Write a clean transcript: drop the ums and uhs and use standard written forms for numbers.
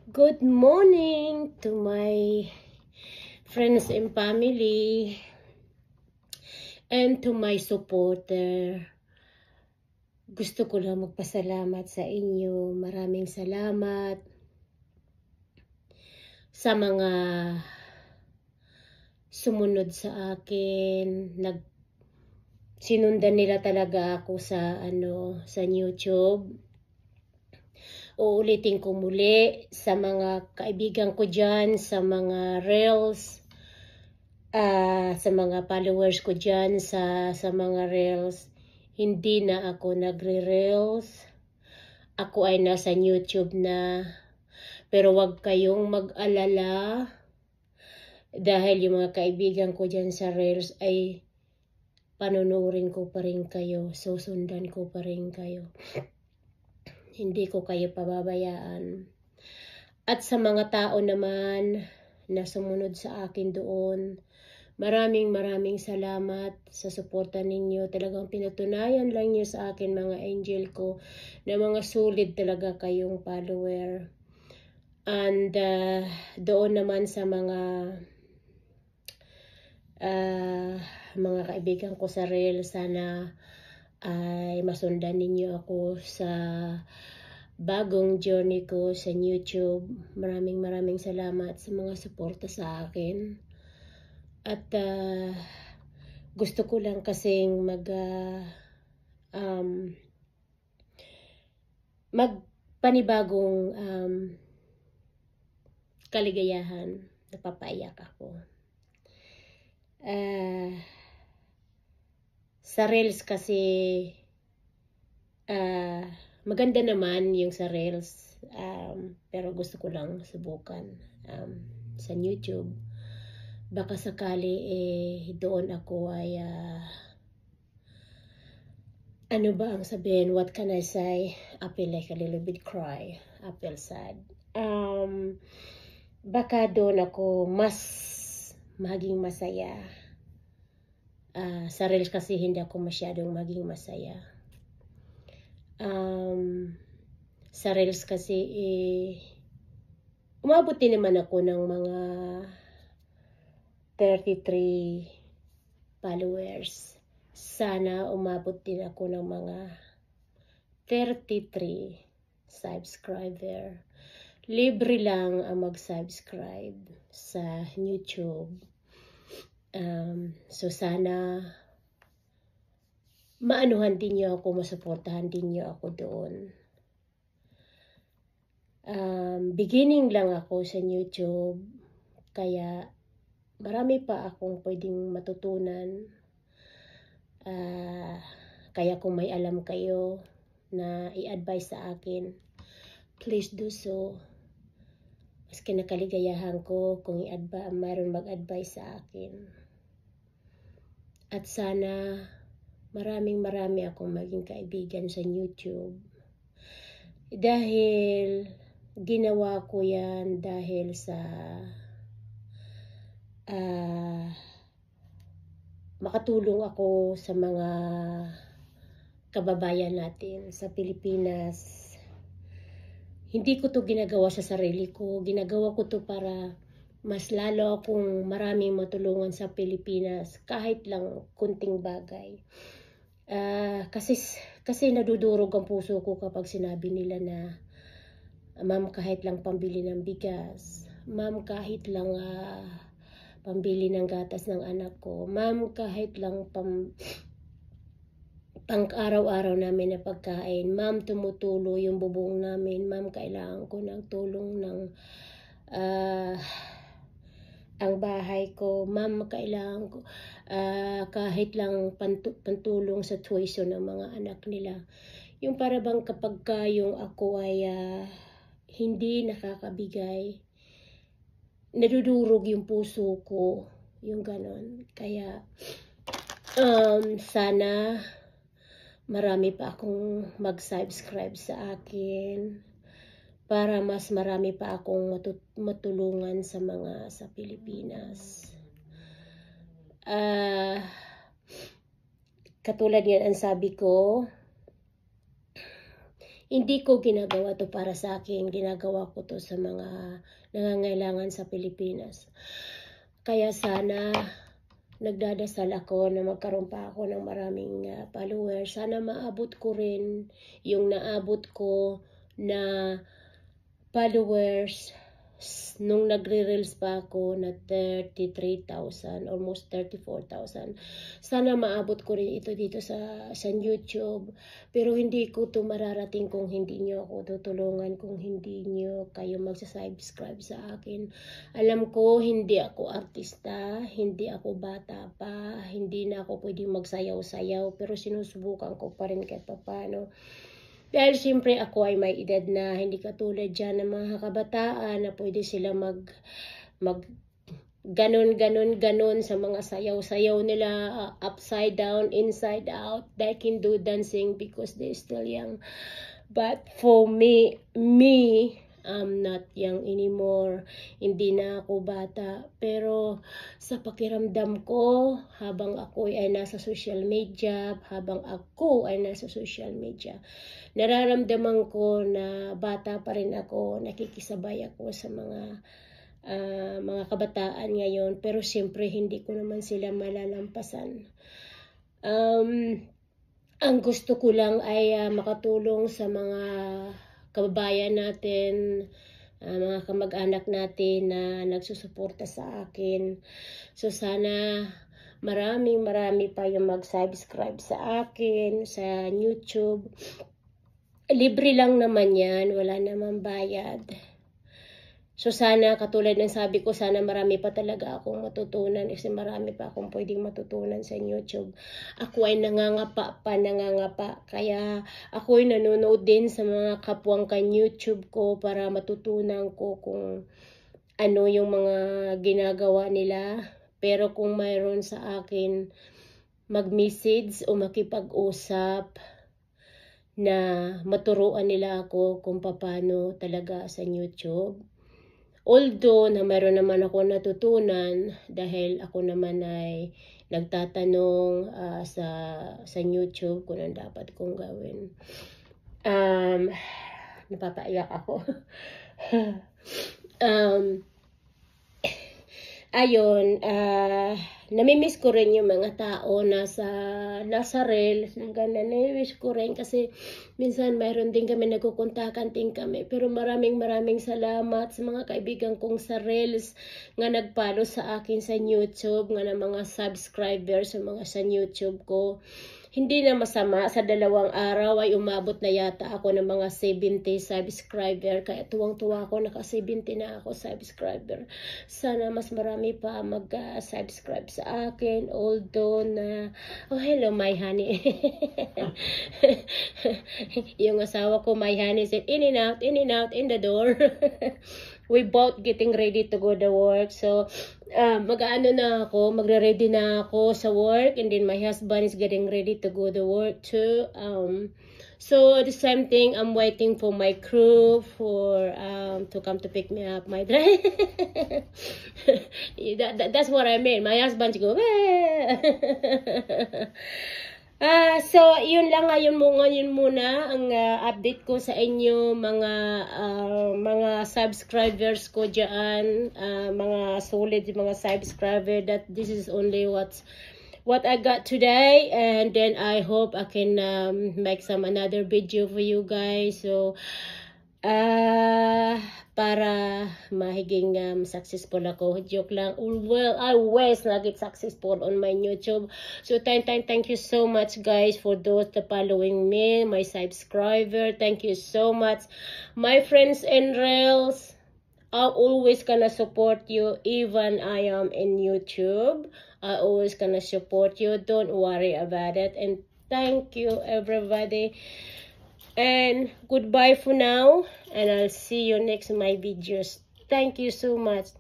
Good morning to my friends and family and to my supporter. Gusto ko lang magpasalamat sa inyo. Maraming salamat sa mga sumunod sa akin. Sinundan nila talaga ako sa YouTube. Uulitin ko muli sa mga kaibigan ko dyan, sa mga reels, sa mga followers ko dyan, sa mga reels. Hindi na ako nagre-reels. Ako ay nasa YouTube na. Pero wag kayong mag-alala dahil yung mga kaibigan ko dyan sa reels ay panunurin ko pa rin kayo. Susundan ko pa rin kayo. Hindi ko kayo pababayaan. At sa mga tao naman na sumunod sa akin doon, maraming salamat sa suporta ninyo. Talagang pinatunayan lang niyo sa akin, mga angel ko, na mga sulit talaga kayong follower. And doon naman sa mga kaibigan ko sa reel, sana ay masundan ninyo ako sa bagong journey ko sa YouTube. Maraming salamat sa mga suporta sa akin. At gusto ko lang kasing magpanibagong kaligayahan. Napapaiyak ako. Sa reels kasi maganda naman yung sa reels, pero gusto ko lang subukan sa YouTube. Baka sakali doon ako ay ano ba ang sabihin, what can I say? I feel like a little bit cry. I feel sad. Baka doon ako mas maging masaya. Sa reels kasi hindi ako masyadong maging masaya. Sa reels kasi umabot din naman ako ng mga 33 followers. Sana umabot din ako ng mga 33 subscriber. Libre lang ang mag-subscribe sa YouTube. So sana maanuhan din niyo ako, masuportahan din niyo ako doon. Beginning lang ako sa YouTube, kaya marami pa akong pwedeng matutunan. Kaya kung may alam kayo na i-advise sa akin, please do so. Mas kinakaligayahan ko kung mayroon mag-advise sa akin. At sana marami akong maging kaibigan sa YouTube. Dahil ginawa ko yan dahil sa makatulong ako sa mga kababayan natin sa Pilipinas. Hindi ko to ginagawa sa sarili ko. Ginagawa ko to para mas lalo akong maraming matulungan sa Pilipinas, kahit lang kunting bagay. Kasi nadudurog ang puso ko kapag sinabi nila na, ma'am, kahit lang pambili ng bigas, ma'am, kahit lang pambili ng gatas ng anak ko, ma'am, kahit lang pang-araw-araw namin na pagkain, ma'am, tumutulo yung bubong namin, ma'am, kailangan ko ng tulong ng ang bahay ko, ma'am, kailangan ko kahit lang pantulong sa tuition ng mga anak nila. Yung para bang kapag yung ako ay hindi nakakabigay, nadudurog yung puso ko, yung ganon. Kaya sana marami pa akong mag-subscribe sa akin para mas marami pa akong matulungan sa mga sa Pilipinas. Katulad yan ang sabi ko, Hindi ko ginagawa to para sa akin, ginagawa ko to sa mga nangangailangan sa Pilipinas. Kaya sana nagdadasal ako na magkaroon pa ako ng maraming followers. Sana maabot ko rin yung naabot ko na followers nung nagre-reels pa ako na 33,000, almost 34,000. Sana maabot ko rin ito dito sa YouTube. Pero hindi ko to mararating kung hindi nyo ako tutulungan, kung hindi nyo kayo magsasubscribe sa akin. Alam ko, hindi ako artista, hindi ako bata pa, hindi na ako pwedeng magsayaw-sayaw, pero sinusubukan ko pa rin kahit paano. Dahil siyempre ako ay may edad na, hindi katulad dyan ng mga kabataan na pwede sila mag ganon sa mga sayaw-sayaw nila, upside down, inside out. They can do dancing because they're still young. But for me, I'm not young anymore. Hindi na ako bata. Pero sa pakiramdam ko, habang ako ay nasa social media, nararamdaman ko na bata pa rin ako, nakikisabay ako sa mga kabataan ngayon. Pero siyempre, hindi ko naman sila malalampasan. Ang gusto ko lang ay makatulong sa mga kababayan natin, mga kamag-anak natin na nagsusuporta sa akin. So sana marami pa yung mag-subscribe sa akin sa YouTube. Libre lang naman yan, wala naman bayad. So sana, katulad ng sabi ko, sana marami pa talaga akong matutunan kasi marami pa akong pwedeng matutunan sa YouTube. Ako ay nangangapa. Kaya ako ay nanonood din sa mga kapwang kan YouTube ko para matutunan ko kung ano yung mga ginagawa nila. Pero kung mayroon sa akin mag-message o makipag-usap na maturuan nila ako kung paano talaga sa YouTube. Although na mayroon naman ako natutunan dahil ako naman ay nagtatanong sa YouTube kung ano dapat kong gawin. Napapaiyak ako. Ayun, namimiss ko rin yung mga tao nasa reels, namimiss ko rin kasi minsan mayroon din kami nagkukontakan din kami. Pero maraming salamat sa mga kaibigan kong sa reels nga nagpalo sa akin sa YouTube, nga na mga subscribers sa YouTube ko. Hindi na masama, sa 2 araw ay umabot na yata ako ng mga 70 subscriber. Kaya tuwang-tuwa ako, naka 70 na ako subscriber. Sana mas marami pa mag-subscribe sa akin. Although na, oh hello my honey. Yung asawa ko, my honey, said in and out, in the door. We both getting ready to go to work. So, magre-ready na ako sa work, and then my husband is getting ready to go to work too. So the same thing, I'm waiting for my crew to come to pick me up, my drive. That's what I mean. My husband go, so yun lang ngayon muna ang update ko sa inyo, mga subscribers ko diyan, mga solid mga subscriber, that this is only what I got today, and then I hope I can make some another video for you guys. So para mahiging successful ako. Joke lang. Well, I always get successful on my YouTube. So thank you so much guys for those that following me, my subscriber. Thank you so much, my friends and reels. I'm always gonna support you even I am in YouTube. I always gonna support you. Don't worry about it. And thank you everybody. And goodbye for now, and I'll see you next in my videos. Thank you so much.